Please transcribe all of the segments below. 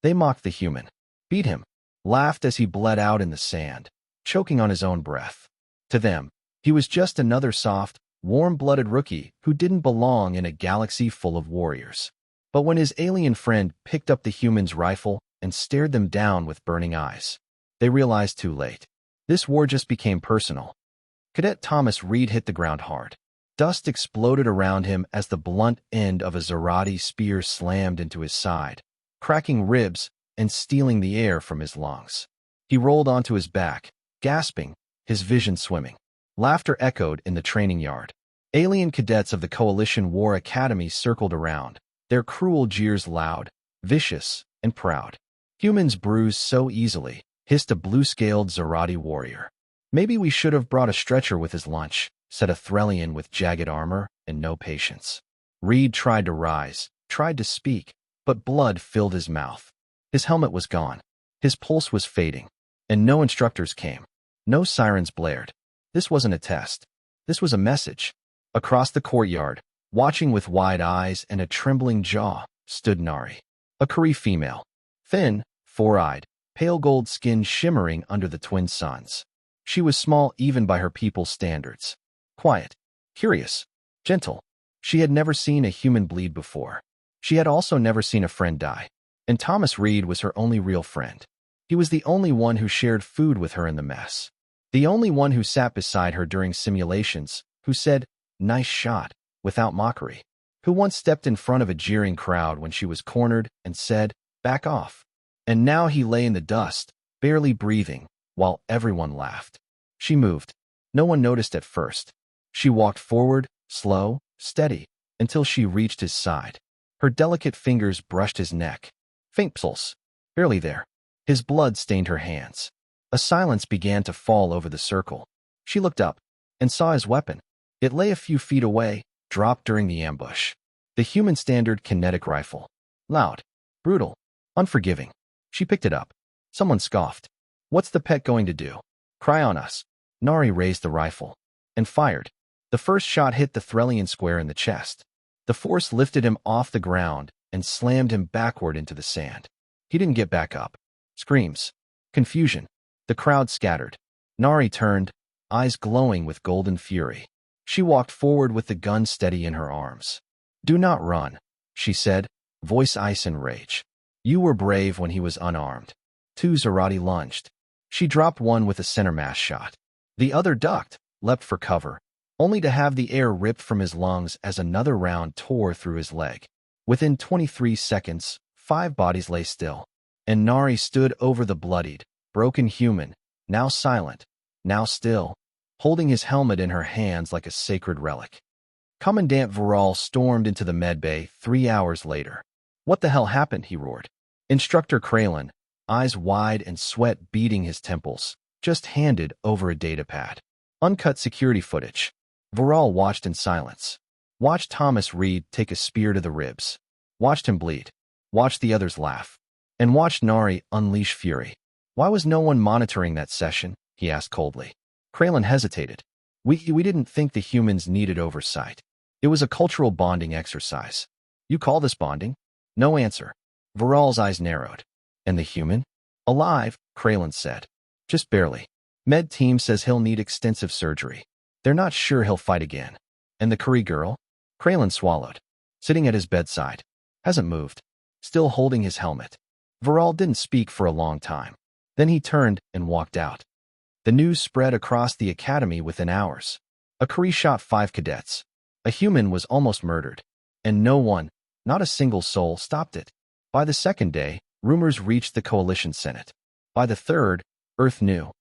They mocked the human, beat him, laughed as he bled out in the sand, choking on his own breath. To them, he was just another soft, warm-blooded rookie who didn't belong in a galaxy full of warriors. But when his alien friend picked up the human's rifle and stared them down with burning eyes, they realized too late. This war just became personal. Cadet Thomas Reed hit the ground hard. Dust exploded around him as the blunt end of a Zerati spear slammed into his side, cracking ribs and stealing the air from his lungs. He rolled onto his back, gasping, his vision swimming. Laughter echoed in the training yard. Alien cadets of the Coalition War Academy circled around, their cruel jeers loud, vicious, and proud. Humans bruise so easily, hissed a blue-scaled Zerati warrior. Maybe we should have brought a stretcher with his lunch, said a Threllian with jagged armor and no patience. Reed tried to rise, tried to speak, but blood filled his mouth. His helmet was gone. His pulse was fading. And no instructors came. No sirens blared. This wasn't a test. This was a message. Across the courtyard, watching with wide eyes and a trembling jaw, stood Nari, a Kari female. Thin, four-eyed, pale gold skin shimmering under the twin suns. She was small even by her people's standards. Quiet, curious, gentle. She had never seen a human bleed before. She had also never seen a friend die. And Thomas Reed was her only real friend. He was the only one who shared food with her in the mess. The only one who sat beside her during simulations, who said, "Nice shot," without mockery. Who once stepped in front of a jeering crowd when she was cornered and said, "Back off." And now he lay in the dust, barely breathing, while everyone laughed. She moved. No one noticed at first. She walked forward, slow, steady, until she reached his side. Her delicate fingers brushed his neck. Faint pulse. Barely there. His blood stained her hands. A silence began to fall over the circle. She looked up and saw his weapon. It lay a few feet away, dropped during the ambush. The human standard kinetic rifle. Loud, brutal, unforgiving. She picked it up. Someone scoffed. "What's the pet going to do? Cry on us?" Nari raised the rifle and fired. The first shot hit the Threllian square in the chest. The force lifted him off the ground and slammed him backward into the sand. He didn't get back up. Screams. Confusion. The crowd scattered. Nari turned, eyes glowing with golden fury. She walked forward with the gun steady in her arms. "Do not run," she said, voice ice and rage. "You were brave when he was unarmed." Two Zerati lunged. She dropped one with a center mass shot. The other ducked, leapt for cover, only to have the air ripped from his lungs as another round tore through his leg. Within 23 seconds, 5 bodies lay still, and Nari stood over the bloodied, broken human, now silent, now still, holding his helmet in her hands like a sacred relic. Commandant Viral stormed into the medbay 3 hours later. "What the hell happened?" he roared. Instructor Kralin, eyes wide and sweat beading his temples, just handed over a datapad. Uncut security footage. Viral watched in silence. Watched Thomas Reed take a spear to the ribs. Watched him bleed. Watched the others laugh. And watched Nari unleash fury. "Why was no one monitoring that session?" he asked coldly. Kralin hesitated. We didn't think the humans needed oversight. It was a cultural bonding exercise." "You call this bonding?" No answer. Viral's eyes narrowed. "And the human?" "Alive," Kralin said. "Just barely. Med team says he'll need extensive surgery. They're not sure he'll fight again." "And the Kari girl?" Kralin swallowed. "Sitting at his bedside. Hasn't moved. Still holding his helmet." Viral didn't speak for a long time. Then he turned and walked out. The news spread across the academy within hours. A Kari shot 5 cadets. A human was almost murdered. And no one, not a single soul, stopped it. By the second day, rumors reached the Coalition Senate. By the third, Earth knew.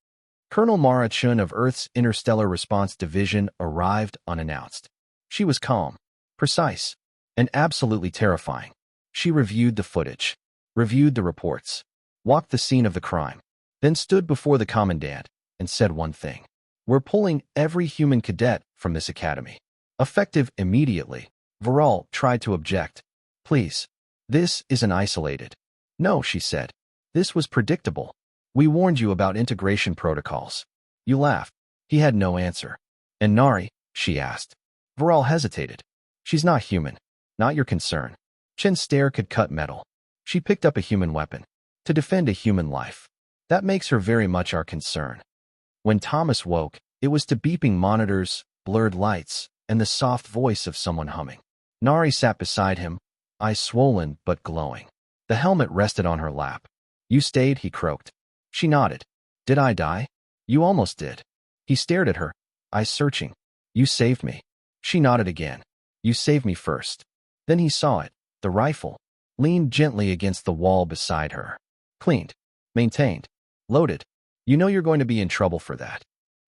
Colonel Mara Chun of Earth's Interstellar Response Division arrived unannounced. She was calm, precise, and absolutely terrifying. She reviewed the footage, reviewed the reports, walked the scene of the crime, then stood before the commandant and said one thing. "We're pulling every human cadet from this academy. Effective immediately." Viral tried to object. "Please. This isn't isolated." "No," she said. "This was predictable. We warned you about integration protocols." You laughed. He had no answer. "And Nari?" she asked. Viral hesitated. "She's not human. Not your concern." Chen's stare could cut metal. She picked up a human weapon to defend a human life. That makes her very much our concern. When Thomas woke, it was to beeping monitors, blurred lights, and the soft voice of someone humming. Nari sat beside him, eyes swollen but glowing. The helmet rested on her lap. "You stayed," he croaked. She nodded. "Did I die?" "You almost did." He stared at her, eyes searching. "You saved me." She nodded again. "You saved me first." Then he saw it, the rifle, leaned gently against the wall beside her. Cleaned, maintained, loaded. "You know you're going to be in trouble for that."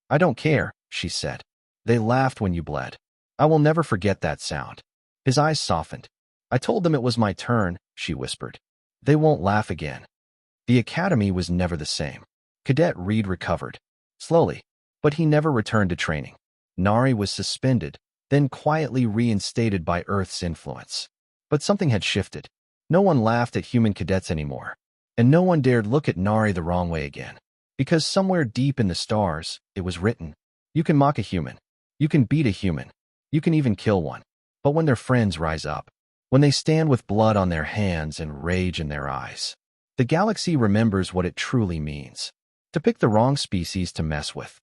"I don't care," she said. "They laughed when you bled. I will never forget that sound." His eyes softened. "I told them it was my turn," she whispered. "They won't laugh again." The academy was never the same. Cadet Reed recovered. Slowly. But he never returned to training. Nari was suspended, then quietly reinstated by Earth's influence. But something had shifted. No one laughed at human cadets anymore. And no one dared look at Nari the wrong way again. Because somewhere deep in the stars, it was written, you can mock a human. You can beat a human. You can even kill one. But when their friends rise up, when they stand with blood on their hands and rage in their eyes, the galaxy remembers what it truly means. To pick the wrong species to mess with.